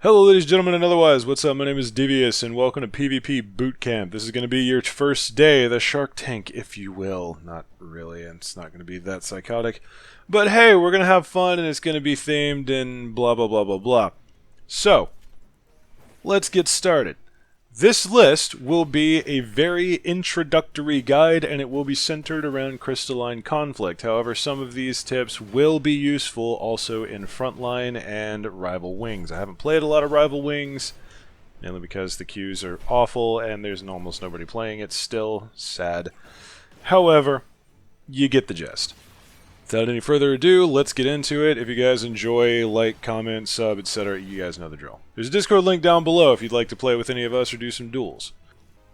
Hello ladies and gentlemen and otherwise, what's up? My name is Devious and welcome to PvP Bootcamp. This is going to be your first day, the Shark Tank, if you will. Not really, and it's not going to be that psychotic. But hey, we're going to have fun and it's going to be themed and blah blah blah blah blah. So, let's get started. This list will be a very introductory guide and it will be centered around crystalline conflict. However, some of these tips will be useful also in Frontline and Rival Wings. I haven't played a lot of Rival Wings, mainly because the queues are awful and there's almost nobody playing it still. Sad. However, you get the gist. Without any further ado, let's get into it. If you guys enjoy, like, comment, sub, etc., you guys know the drill. There's a Discord link down below if you'd like to play with any of us or do some duels.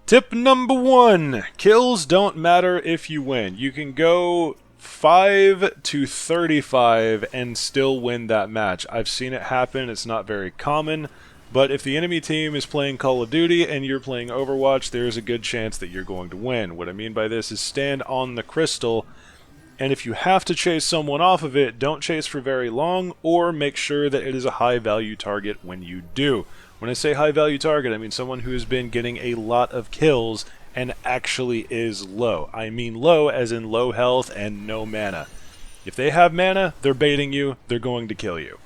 Tip number 1. Kills don't matter if you win. You can go 5 to 35 and still win that match. I've seen it happen. It's not very common. But if the enemy team is playing Call of Duty and you're playing Overwatch, there's a good chance that you're going to win. What I mean by this is stand on the crystal. And if you have to chase someone off of it, don't chase for very long, or make sure that it is a high-value target when you do. When I say high-value target, I mean someone who has been getting a lot of kills and actually is low. I mean low as in low health and no mana. If they have mana, they're baiting you, they're going to kill you.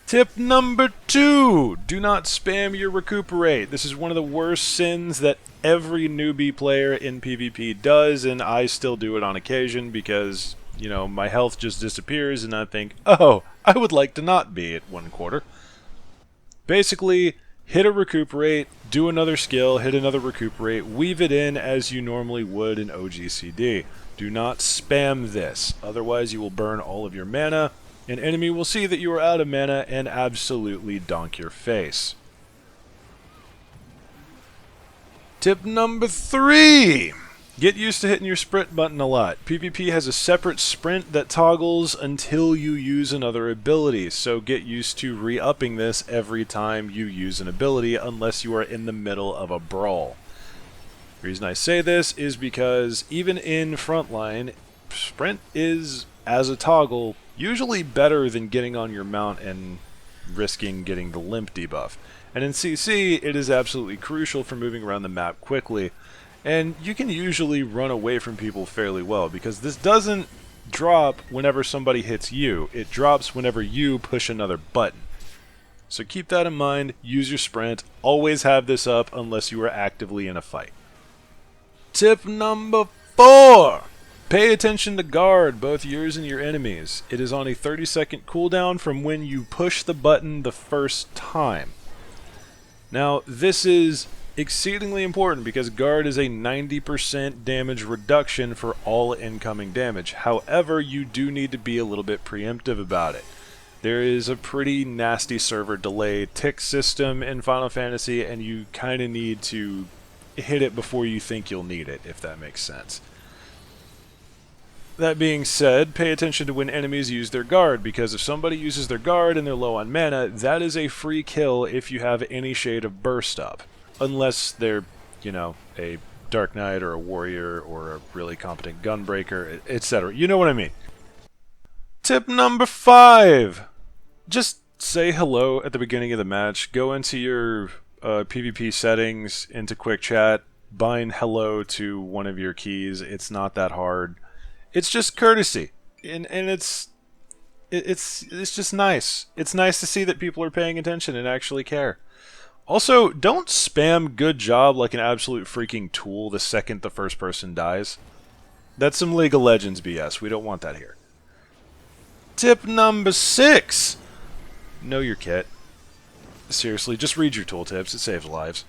Tip number 2, do not spam your recuperate. This is one of the worst sins that every newbie player in PvP does, and I still do it on occasion because, you know, my health just disappears and I think, oh, I would like to not be at 1/4. Basically, hit a recuperate, do another skill, hit another recuperate, weave it in as you normally would in OGCD. Do not spam this, otherwise you will burn all of your mana. An enemy will see that you are out of mana and absolutely donk your face. Tip number 3. Get used to hitting your sprint button a lot. PvP has a separate sprint that toggles until you use another ability, so get used to re-upping this every time you use an ability unless you are in the middle of a brawl. The reason I say this is because even in Frontline, sprint is, as a toggle, usually better than getting on your mount and risking getting the limp debuff. And in CC, it is absolutely crucial for moving around the map quickly. And you can usually run away from people fairly well, because this doesn't drop whenever somebody hits you. It drops whenever you push another button. So keep that in mind, use your sprint, always have this up unless you are actively in a fight. Tip number 4. Pay attention to guard, both yours and your enemies. It is on a 30-second cooldown from when you push the button the first time. Now, this is exceedingly important because guard is a 90% damage reduction for all incoming damage. However, you do need to be a little bit preemptive about it. There is a pretty nasty server delay tick system in Final Fantasy, and you kind of need to hit it before you think you'll need it, if that makes sense. That being said, pay attention to when enemies use their guard, because if somebody uses their guard and they're low on mana, that is a free kill if you have any shade of burst up. Unless they're, you know, a Dark Knight or a warrior or a really competent gunbreaker, etc. You know what I mean. Tip number 5. Just say hello at the beginning of the match. Go into your PvP settings, into quick chat, bind hello to one of your keys. It's not that hard. It's just courtesy, and it's just nice. It's nice to see that people are paying attention and actually care. Also, don't spam good job like an absolute freaking tool the second the first person dies. That's some League of Legends BS. We don't want that here. Tip number 6. Know your kit. Seriously, just read your tooltips. It saves lives.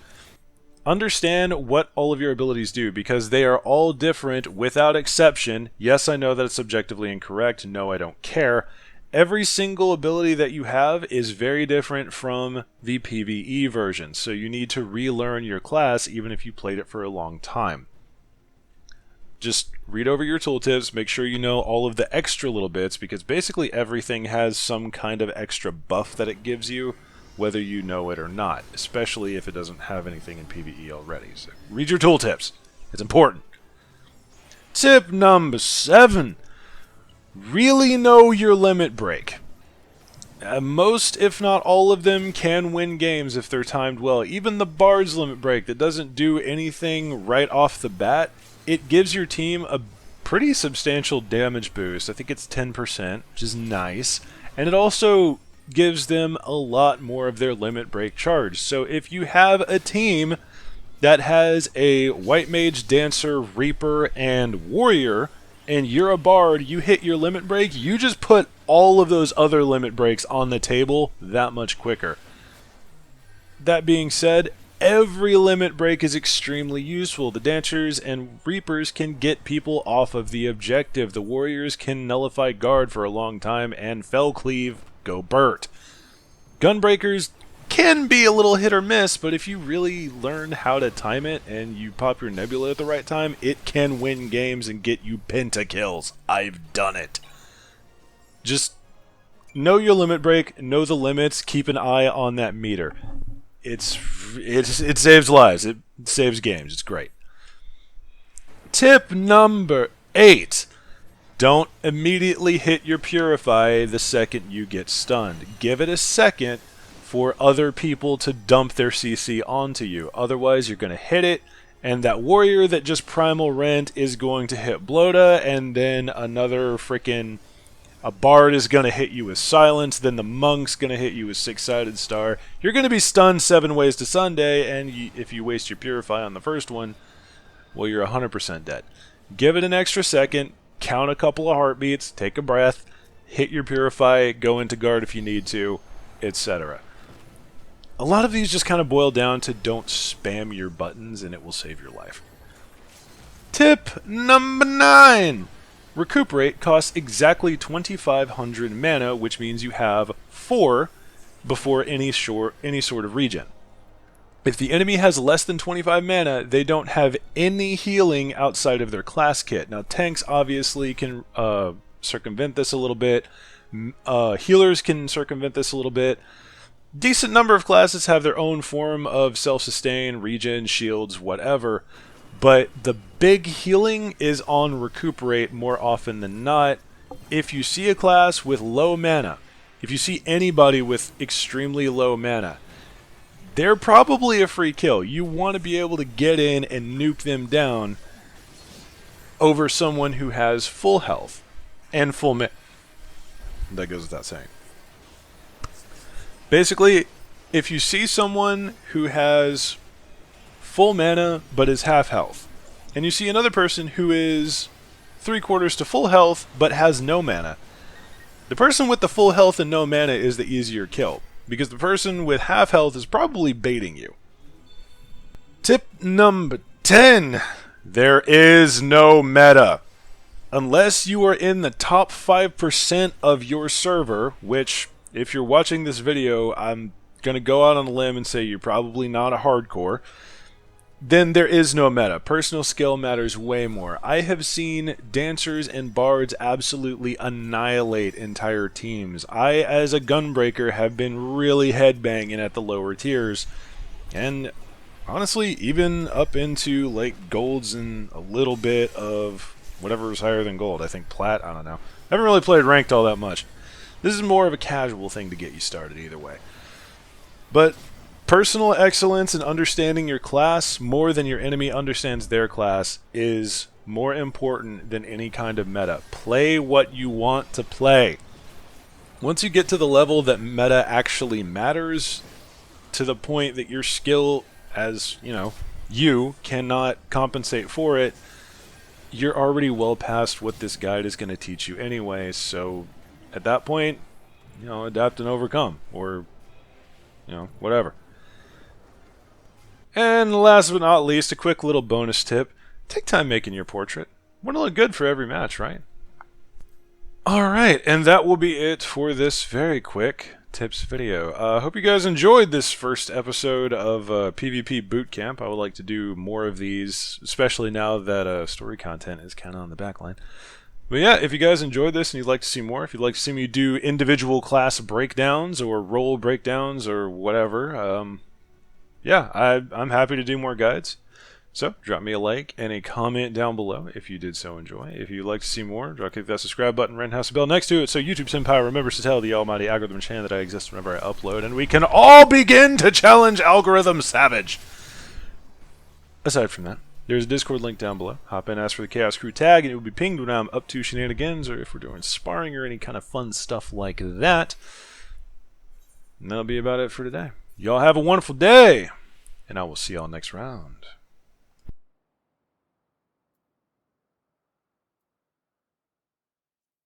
Understand what all of your abilities do, because they are all different without exception. Yes, I know that it's objectively incorrect. No, I don't care. Every single ability that you have is very different from the PvE version, so you need to relearn your class even if you played it for a long time. Just read over your tooltips, make sure you know all of the extra little bits, because basically everything has some kind of extra buff that it gives you, whether you know it or not, especially if it doesn't have anything in PvE already. So read your tooltips. It's important. Tip number 7. Really know your limit break. Most, if not all of them, can win games if they're timed well. Even the Bard's Limit Break that doesn't do anything right off the bat, it gives your team a pretty substantial damage boost. I think it's 10%, which is nice. And it also gives them a lot more of their limit break charge. So if you have a team that has a White Mage, Dancer, Reaper, and Warrior, and you're a Bard, you hit your limit break, you just put all of those other limit breaks on the table that much quicker. That being said, every limit break is extremely useful. The Dancers and Reapers can get people off of the objective. The Warriors can nullify guard for a long time, and Fell Cleave, go Burt. Gunbreakers can be a little hit or miss, but if you really learn how to time it and you pop your Nebula at the right time, it can win games and get you pentakills. I've done it. Just know your limit break, know the limits, keep an eye on that meter. It saves lives, it saves games, it's great. Tip number 8. Don't immediately hit your Purify the second you get stunned. Give it a second for other people to dump their CC onto you. Otherwise, you're going to hit it, and that Warrior that just Primal Rent is going to hit Bloda, and then another freaking... a Bard is going to hit you with Silence, then the Monk's going to hit you with Six-Sided Star. You're going to be stunned 7 ways to Sunday, and if you waste your Purify on the first one, well, you're 100% dead. Give it an extra second, count a couple of heartbeats, take a breath, hit your Purify, go into guard if you need to, etc. A lot of these just kind of boil down to don't spam your buttons and it will save your life. Tip number 9. Recuperate costs exactly 2,500 mana, which means you have 4 before any sort of regen. If the enemy has less than 25 mana, they don't have any healing outside of their class kit. Now, tanks obviously can circumvent this a little bit. Healers can circumvent this a little bit. Decent number of classes have their own form of self-sustain, regen, shields, whatever. But the big healing is on Recuperate more often than not. If you see a class with low mana, if you see anybody with extremely low mana, they're probably a free kill. You want to be able to get in and nuke them down over someone who has full health and full mana. That goes without saying. Basically, if you see someone who has full mana but is half health, and you see another person who is 3/4 to full health but has no mana, the person with the full health and no mana is the easier kill, because the person with half health is probably baiting you. Tip number 10. There is no meta. Unless you are in the top 5% of your server, which, if you're watching this video, I'm going to go out on a limb and say you're probably not a hardcore, then there is no meta. Personal skill matters way more. I have seen Dancers and Bards absolutely annihilate entire teams. I, as a Gunbreaker, have been really headbanging at the lower tiers, and honestly, even up into like golds and a little bit of whatever is higher than gold. I think plat, I don't know. I haven't really played ranked all that much. This is more of a casual thing to get you started either way. But personal excellence and understanding your class more than your enemy understands their class is more important than any kind of meta. Play what you want to play. Once you get to the level that meta actually matters, to the point that your skill, as you cannot compensate for it, you're already well past what this guide is going to teach you anyway. So at that point, adapt and overcome, or whatever. And last but not least, a quick little bonus tip. Take time making your portrait. Want to look good for every match, right? Alright, and that will be it for this very quick tips video. I hope you guys enjoyed this first episode of PvP Bootcamp. I would like to do more of these, especially now that story content is kind of on the back line. But yeah, if you guys enjoyed this and you'd like to see more, if you'd like to see me do individual class breakdowns or role breakdowns or whatever, yeah, I'm happy to do more guides. So drop me a like and a comment down below if you did so enjoy. If you'd like to see more, click that subscribe button, right house bell next to it, so YouTube Senpai remembers to tell the almighty algorithm channel that I exist whenever I upload, and we can all begin to challenge Algorithm Savage. Aside from that, there's a Discord link down below. Hop in, ask for the Chaos Crew tag, and it will be pinged when I'm up to shenanigans, or if we're doing sparring or any kind of fun stuff like that. And that'll be about it for today. Y'all have a wonderful day, and I will see y'all next round.